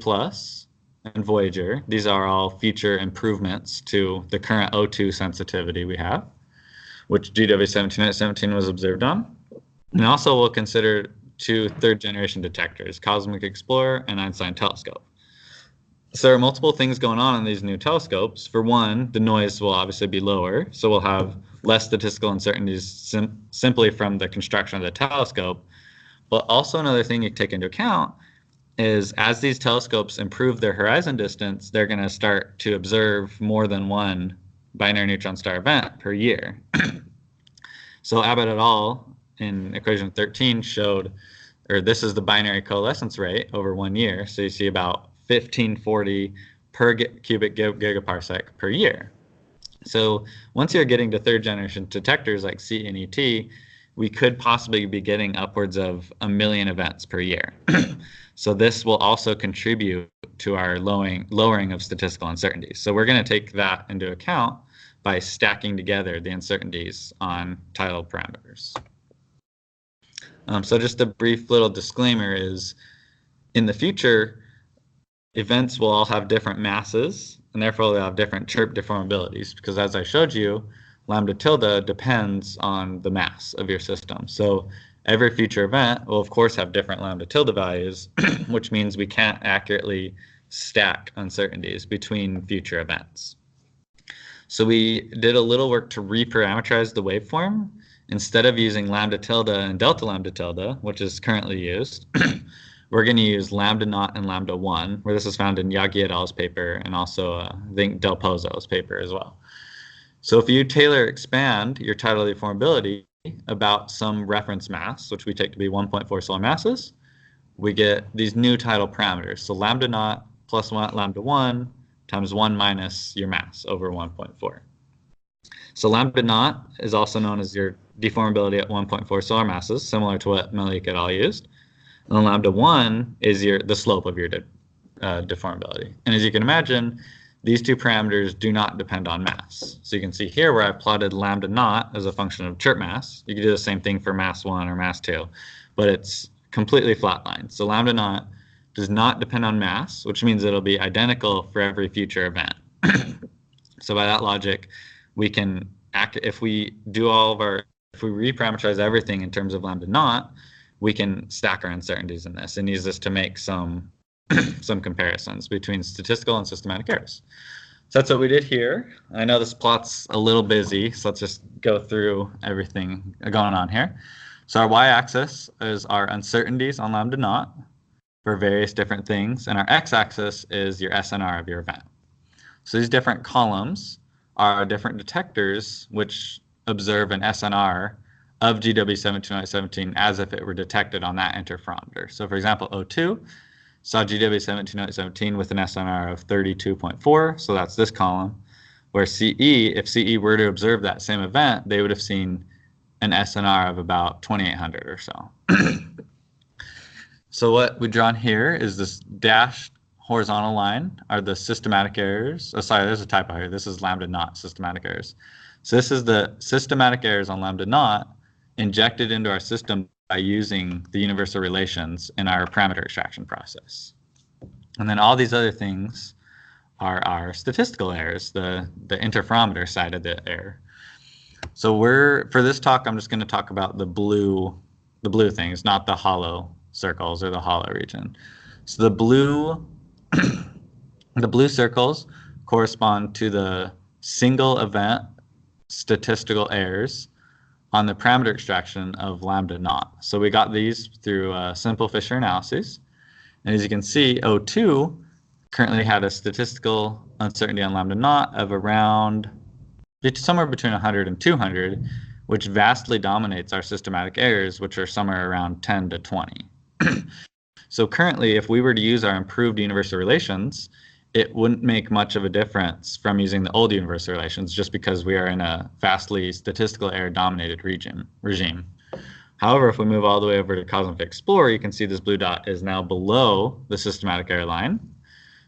and Voyager. These are all future improvements to the current O2 sensitivity we have, which GW170817 was observed on. And also we'll consider two third-generation detectors, Cosmic Explorer and Einstein Telescope. So there are multiple things going on in these new telescopes. For one, the noise will obviously be lower, so we'll have less statistical uncertainties simply from the construction of the telescope. But also another thing you take into account is as these telescopes improve their horizon distance, they're going to start to observe more than one binary neutron star event per year. So Abbott et al. In equation 13 showed, or this is the binary coalescence rate over 1 year. So you see about 1540 per cubic gigaparsec per year. So once you're getting to third generation detectors like C and ET, we could possibly be getting upwards of 1 million events per year. So this will also contribute to our lowering of statistical uncertainties. So we're going to take that into account by stacking together the uncertainties on tidal parameters. So just a brief little disclaimer is, in the future, events will all have different masses, and therefore they'll have different chirp deformabilities, because as I showed you, lambda tilde depends on the mass of your system. So every future event will, of course, have different lambda tilde values, which means we can't accurately stack uncertainties between future events. So we did a little work to reparameterize the waveform. Instead of using lambda tilde and delta lambda tilde, which is currently used, we're going to use lambda naught and lambda 1, where this is found in Yagi et al.'s paper and also I think Del Pozo's paper as well. So if you Taylor expand your tidal deformability about some reference mass, which we take to be 1.4 solar masses, we get these new tidal parameters. So lambda naught plus lambda 1 times 1 minus your mass over 1.4. So lambda naught is also known as your deformability at 1.4 solar masses, similar to what Malik et al. Used. And then lambda 1 is the slope of your deformability. And as you can imagine, these two parameters do not depend on mass. So you can see here where I plotted lambda naught as a function of chirp mass. You can do the same thing for mass 1 or mass 2, but it's completely flatlined. So lambda naught does not depend on mass, which means it'll be identical for every future event. So by that logic, we can if we reparameterize everything in terms of lambda naught, we can stack our uncertainties in this and use this to make some comparisons between statistical and systematic errors. So that's what we did here. I know this plot's a little busy, so let's just go through everything going on here. So our y-axis is our uncertainties on lambda naught for various different things, and our x-axis is your SNR of your event. So these different columns are different detectors which observe an SNR of GW170817 as if it were detected on that interferometer. So for example, O2 saw GW170817 with an SNR of 32.4, so that's this column, where CE, if CE were to observe that same event, they would have seen an SNR of about 2800 or so. So what we've drawn here is this dashed horizontal line are the systematic errors. Oh, sorry, there's a typo here. This is lambda naught systematic errors. So this is the systematic errors on lambda naught injected into our system by using the universal relations in our parameter extraction process. And then all these other things are our statistical errors, the interferometer side of the error. So for this talk, I'm just going to talk about the blue things, not the hollow circles or the hollow region. So the blue circles correspond to the single event statistical errors on the parameter extraction of lambda naught. So we got these through simple Fisher analyses. And as you can see, O2 currently had a statistical uncertainty on lambda naught of around somewhere between 100 and 200, which vastly dominates our systematic errors, which are somewhere around 10 to 20. So currently, if we were to use our improved universal relations, it wouldn't make much of a difference from using the old universal relations just because we are in a vastly statistical error dominated regime. However, if we move all the way over to Cosmic Explorer, you can see this blue dot is now below the systematic error line.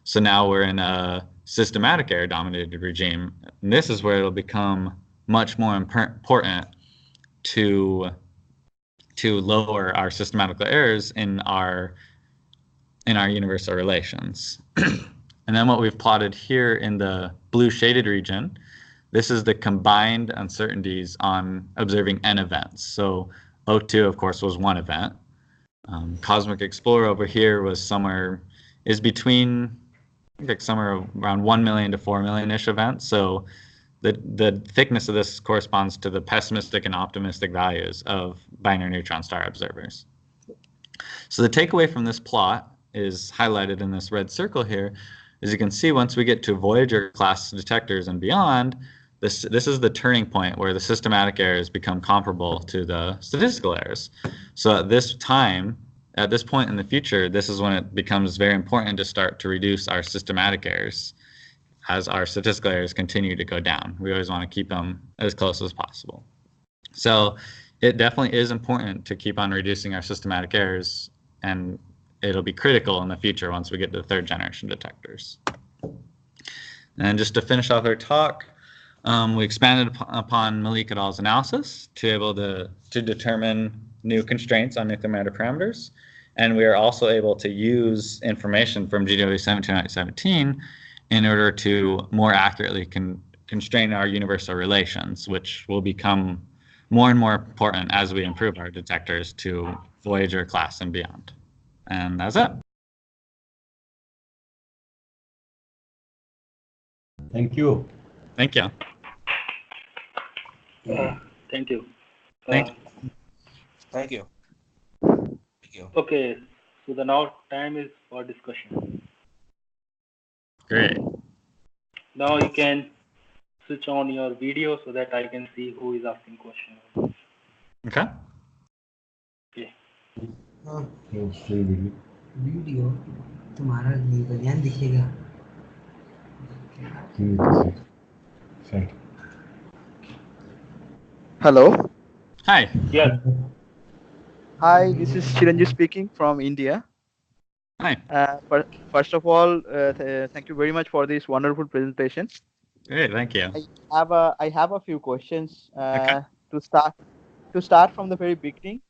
So now we're in a systematic error dominated regime. And this is where it'll become much more important to lower our systematical errors in our universal relations. And then what we've plotted here in the blue shaded region, this is the combined uncertainties on observing n events. So O2, of course, was one event. Cosmic Explorer over here is between, I think, somewhere around 1 million to 4 million-ish events. So the thickness of this corresponds to the pessimistic and optimistic values of binary neutron star observers. So the takeaway from this plot is highlighted in this red circle here. As you can see, once we get to Voyager-class detectors and beyond, this is the turning point where the systematic errors become comparable to the statistical errors. So at this point in the future, this is when it becomes very important to start to reduce our systematic errors as our statistical errors continue to go down. We always want to keep them as close as possible. So it definitely is important to keep on reducing our systematic errors, and it'll be critical in the future once we get to the third generation detectors. And just to finish off our talk, we expanded upon Malik et al.'s analysis to be able to determine new constraints on nuclear matter parameters. And we are also able to use information from GW170817 in order to more accurately constrain our universal relations, which will become more and more important as we improve our detectors to Voyager-class and beyond. And that's it. Thank you. Thank you. Thank you. Thank you. Thank you. Thank you. Okay, so the now time is for discussion. Great. Now you can switch on your video so that I can see who is asking questions. Okay. Okay. Video तुम्हारा बयान दिखेगा. Hello. Hi. Yes. Hi, this is Chiranjeev speaking from India. Hi. First of all, thank you very much for this wonderful presentation. Great. Thank you. I have a few questions Okay. to start from the very beginning.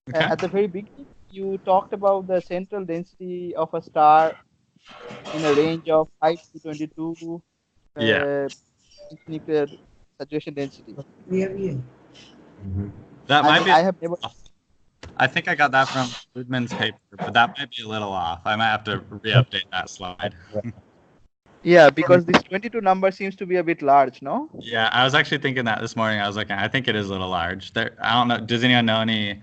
Okay. At the very beginning, you talked about the central density of a star in a range of 5 to 22 Yeah. nuclear saturation density. That might be. I have never. I think I got that from Ludman's paper, but that might be a little off. I might have to re-update that slide. Yeah, because this 22 number seems to be a bit large, no? Yeah, I was actually thinking that this morning. I was like, I think it is a little large. I don't know. Does anyone know any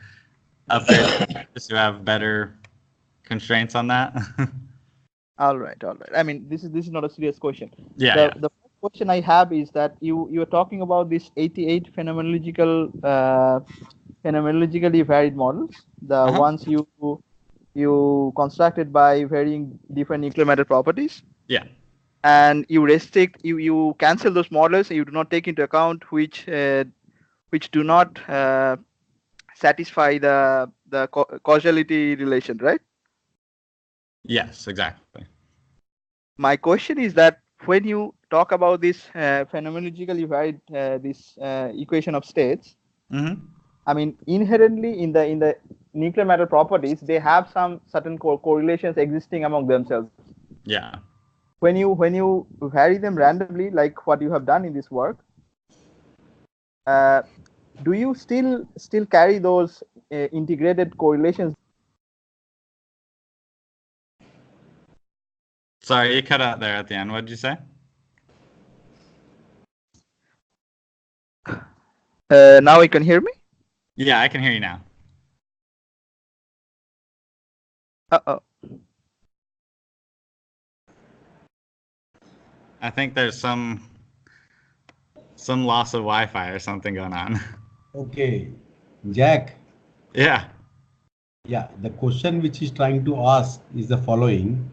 upgrades who have better constraints on that? All right. I mean, this is not a serious question. Yeah. The question I have is that you are talking about this 88 phenomenologically varied models, the ones you constructed by varying different nuclear matter properties. Yeah. And you restrict, you cancel those models, and you do not take into account which do not satisfy the causality relation, right? Yes, exactly. My question is that when you talk about this phenomenologically varied this equation of states, I mean, inherently in the nuclear matter properties, they have some certain correlations existing among themselves. Yeah. When you vary them randomly, like what you have done in this work, do you still carry those integrated correlations? Sorry, you cut out there at the end. What did you say? Now you can hear me? Yeah, I can hear you now. Uh-oh. I think there's some loss of Wi-Fi or something going on. Okay, Jack. Yeah. Yeah, the question which he's trying to ask is the following: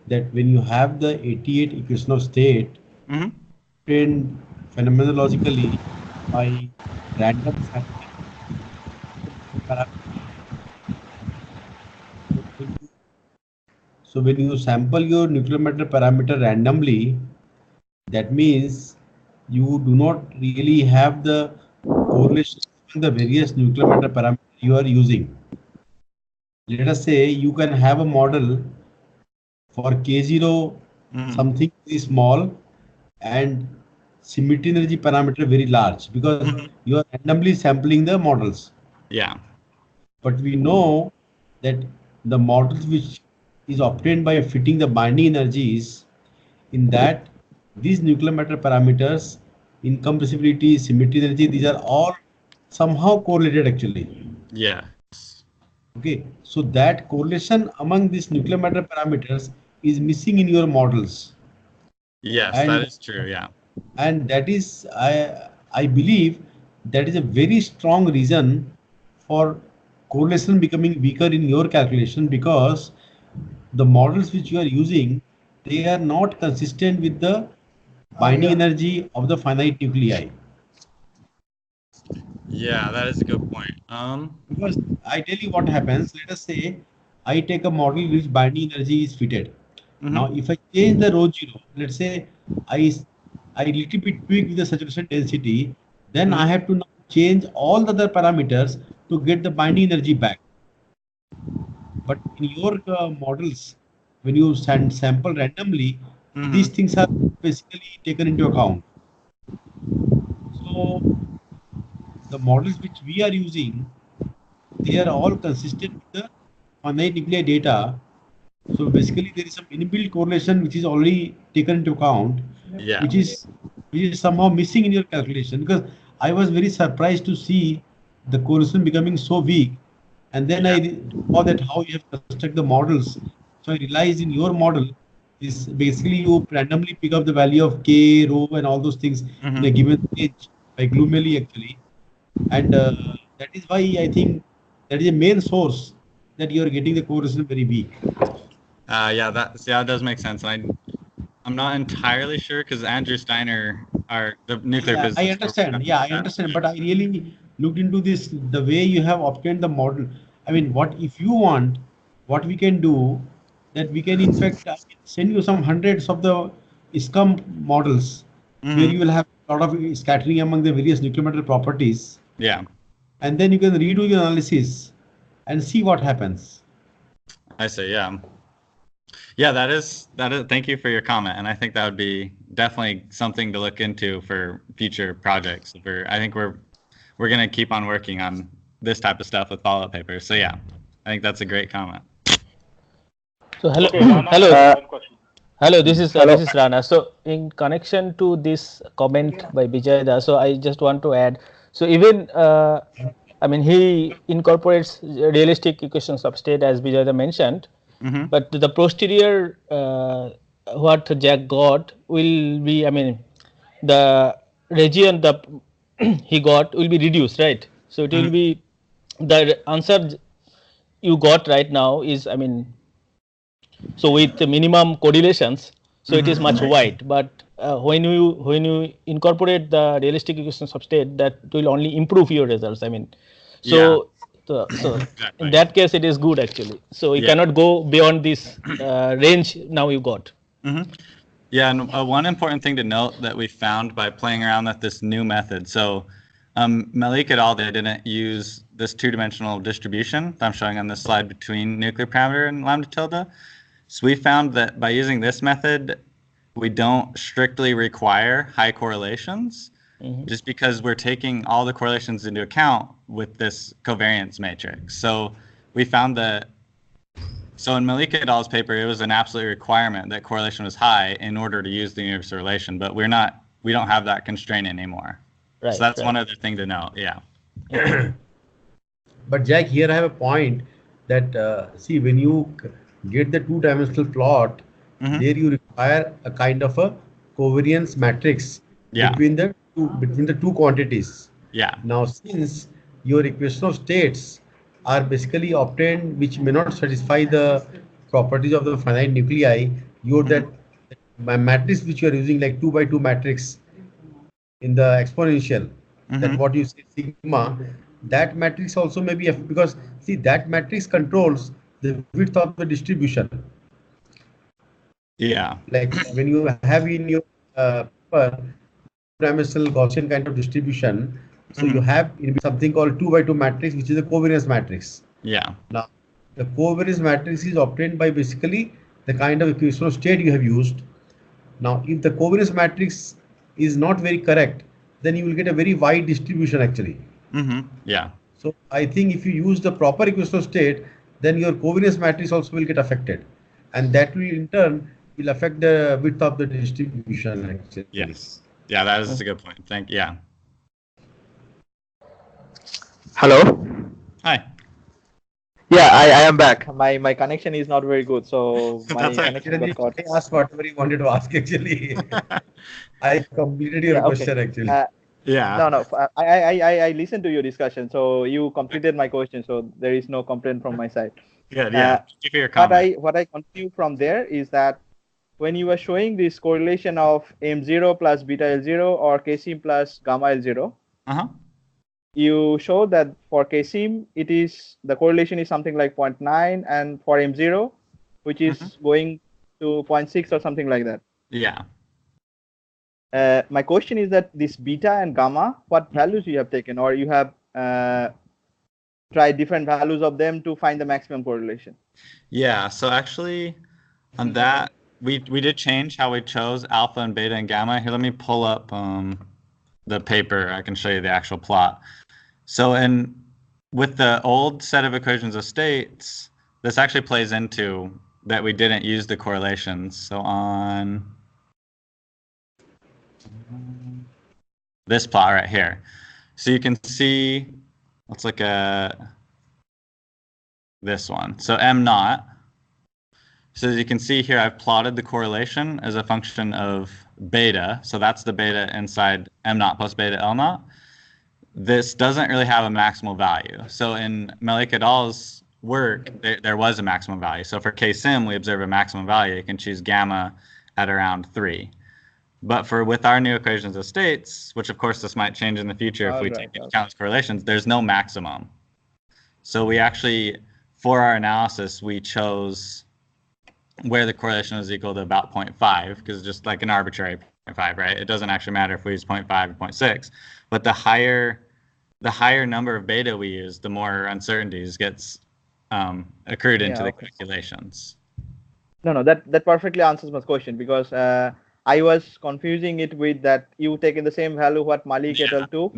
that when you have the 88 equation of state obtained phenomenologically by random sampling parameters. So when you sample your nuclear matter parameter randomly, that means you do not really have the correlation between the various nuclear matter parameters you are using. Let us say you can have a model for K0 something very small and symmetry energy parameter very large, because you are randomly sampling the models. Yeah. But we know that the models which is obtained by fitting the binding energies, in that these nuclear matter parameters, incompressibility, symmetry energy, these are all somehow correlated actually. Yeah. Okay, so that correlation among these nuclear matter parameters is missing in your models. Yes, And that is true. Yeah. and that is, I believe that is a very strong reason for correlation becoming weaker in your calculation, because the models which you are using, they are not consistent with the binding energy of the finite nuclei. Yeah, that is a good point. Because I tell you what happens, let us say I take a model which binding energy is fitted. Now if I change the rho zero, let's say I little bit tweak with the saturation density, then I have to now change all the other parameters to get the binding energy back. But in your models, when you sample randomly, these things are basically taken into account. So the models which we are using, they are all consistent with the finite nuclei data. So basically there is some inbuilt correlation which is already taken into account, Yeah. which is somehow missing in your calculation, because I was very surprised to see the correlation becoming so weak. And then I saw that how you have constructed the models. So I realized in your model is basically you randomly pick up the value of K, rho, and all those things in a given range by gloomily actually. And that is why I think that is a main source that you are getting the correlation very weak. Yeah, that does make sense. And I'm not entirely sure because Andrew Steiner, the nuclear Yeah, I physicist. understand. Yeah, I understand. But I really looked into this, the way you have obtained the model. I mean, what if you want, what we can do, that we can in fact I can send you some hundreds of the ISCOM models where you will have a lot of scattering among the various nuclear metal properties. Yeah. And then you can redo your analysis and see what happens. I see. Yeah. Yeah, that is. Thank you for your comment, and I think that would be definitely something to look into for future projects. I think we're gonna keep on working on this type of stuff with follow-up papers. So yeah, I think that's a great comment. So hello, Okay, Rana hello, has one question. hello. This is Rana. So in connection to this comment by Vijayda, so I just want to add. So even I mean he incorporates realistic equations of state as Vijayda mentioned, but the posterior what Jack got will be, I mean, the region the he got will be reduced, right? So it will be the answer you got right now is, I mean, so with the minimum correlations, so it is much wide. But when you incorporate the realistic equations of state, that will only improve your results. I mean, so so Exactly. in that case, it is good actually. So you cannot go beyond this range now you got. Yeah, and one important thing to note that we found by playing around with this new method. So Malik et al. They didn't use this two-dimensional distribution that I'm showing on this slide between nuclear parameter and lambda tilde. So we found that by using this method, we don't strictly require high correlations, just because we're taking all the correlations into account with this covariance matrix. So we found that, so in Malik et al.'s paper, it was an absolute requirement that correlation was high in order to use the universal relation, but we don't have that constraint anymore. Right. So that's one other thing to note. Yeah. But Jack, here I have a point that see, when you get the two-dimensional plot, there you require a kind of a covariance matrix between the two quantities. Yeah. Now, since your equation of states are basically obtained which may not satisfy the properties of the finite nuclei, you that matrix which you are using, like 2 by 2 matrix in the exponential, that what you say sigma, that matrix also may be because see, that matrix controls the width of the distribution. Yeah. Like when you have in your two-dimensional Gaussian kind of distribution, so you have something called 2 by 2 matrix, which is a covariance matrix. Yeah. Now, the covariance matrix is obtained by basically the kind of equation of state you have used. Now, if the covariance matrix is not very correct, then you will get a very wide distribution actually. Yeah. So I think if you use the proper equation of state, then your covariance matrix also will get affected, and that will in turn will affect the width of the distribution actually. Yes. Yeah, that is a good point. Thank you. Yeah. Hello. Hi. Yeah, I am back. My connection is not very good, so my That's connection got cut. I asked whatever you wanted to ask actually. I completed your question actually. Yeah. No. I listened to your discussion, so you completed my question, so there is no complaint from my side. Good. Yeah. Thank you for your comment. What I continue from there is that when you were showing this correlation of M0 plus beta L0 or Ksim plus gamma L0, you showed that for Ksim, the correlation is something like 0.9, and for M0, which is going to 0.6 or something like that. Yeah. My question is that this beta and gamma, what values you have taken, or you have tried different values of them to find the maximum correlation? Yeah. So actually, on that, we did change how we chose alpha and beta and gamma. Here, let me pull up the paper. I can show you the actual plot. So with the old set of equations of states, this actually plays into that we didn't use the correlations. So on this plot right here. So you can see, let's look at this one. So M naught. So as you can see here, I've plotted the correlation as a function of beta. So that's the beta inside M naught plus beta L naught. This doesn't really have a maximal value. So in Malik et al.'s work, there was a maximum value. So for Ksim, we observe a maximum value. You can choose gamma at around 3. But with our new equations of states, which of course this might change in the future if we take into account correlations, there's no maximum. So we actually, for our analysis, we chose where the correlation was equal to about 0.5, because it's just like an arbitrary 0.5, right? It doesn't actually matter if we use 0.5 or 0.6. But the higher number of beta we use, the more uncertainties gets accrued into the calculations. No, that perfectly answers my question, because I was confusing it with that you taken the same value what Malik et al. Took,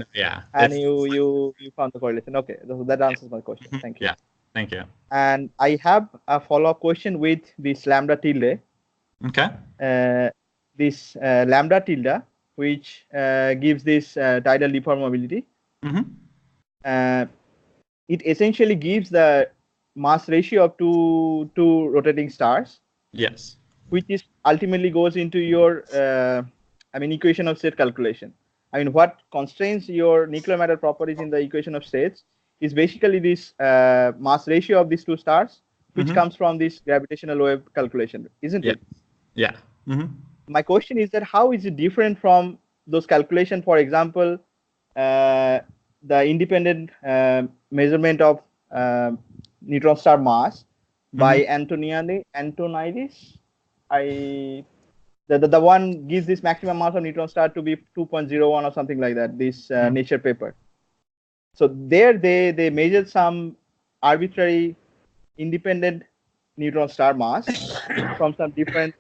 and you found the correlation. Okay, so that answers my question. Thank you. Yeah, thank you. And I have a follow-up question with this lambda tilde. Okay. This lambda tilde, which gives this tidal deformability. It essentially gives the mass ratio of two rotating stars. Yes. Which is ultimately goes into your equation of state calculation. What constrains your nuclear matter properties in the equation of states is basically this mass ratio of these two stars, which comes from this gravitational wave calculation, isn't it? Yeah. My question is that how is it different from those calculations? For example, the independent measurement of neutron star mass by Antoniadis. The one gives this maximum mass of neutron star to be 2.01 or something like that, this Nature paper. So there they measured some arbitrary independent neutron star mass from some different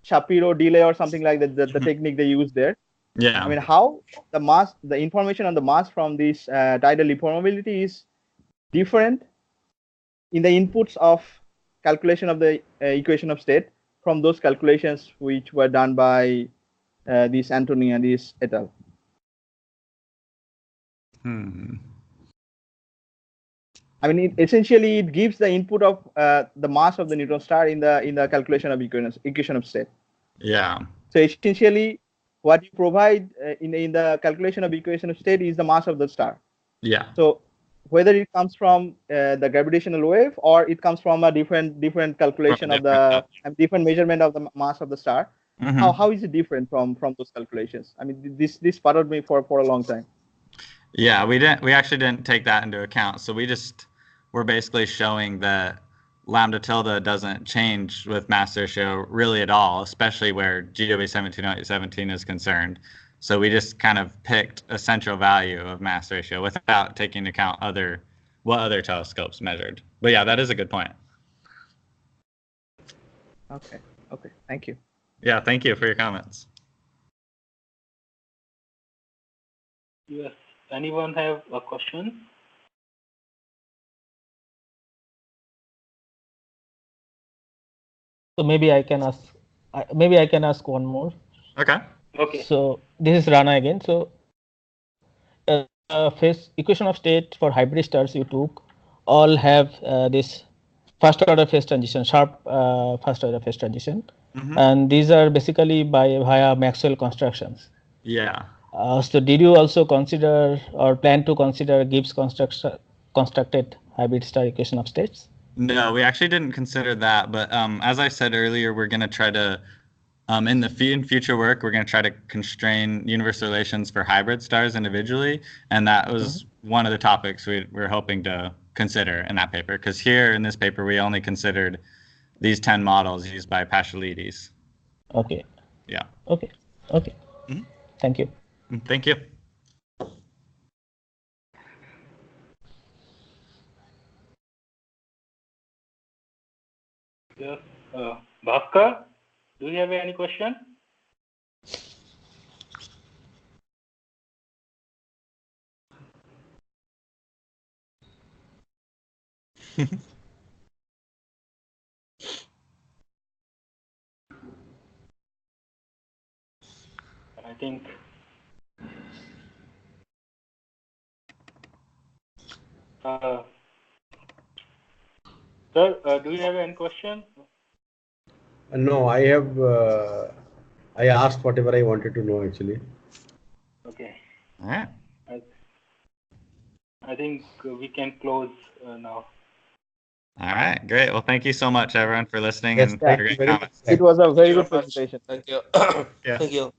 Shapiro delay or something like that, the technique they use there. Yeah. How the information on the mass from this tidal deformability is different in the inputs of calculation of the equation of state from those calculations which were done by this Anthony and this et al. Essentially it gives the input of the mass of the neutron star in the calculation of equation of state. Yeah. So essentially, what you provide in the calculation of equation of state is the mass of the star. Yeah. So whether it comes from the gravitational wave or it comes from a different calculation of the different measurement of the mass of the star, how is it different from those calculations? This bothered me for a long time. Yeah, we actually didn't take that into account. So we're basically showing that lambda tilde doesn't change with mass ratio really at all, especially where GW170817 is concerned. So we just kind of picked a central value of mass ratio without taking into account what other telescopes measured. But yeah, that is a good point. Okay. Thank you. Yeah, thank you for your comments. Yes. Anyone have a question? So maybe I can ask one more. Okay. So this is Rana again. So equation of state for hybrid stars you took all have this first order phase transition, sharp first order phase transition, and these are basically via Maxwell constructions. Yeah. So did you also consider or plan to consider Gibbs constructed hybrid star equation of states? No, we actually didn't consider that, but as I said earlier, we're going to try to, in future work, we're going to try to constrain universal relations for hybrid stars individually, and that was one of the topics we're hoping to consider in that paper, because here in this paper, we only considered these 10 models used by Pashalides. Okay. Yeah. Okay. Thank you. Thank you. Yes. Bhaskar, do you have any question? I think. Sir, do you have any question? No, I asked whatever I wanted to know actually. Okay. All right. I think we can close now. All right, great. Well, thank you so much, everyone, for listening Yes, and thank for you great very comments. much. It was a very Thank you good very much. presentation. Thank you. Yeah. Thank you.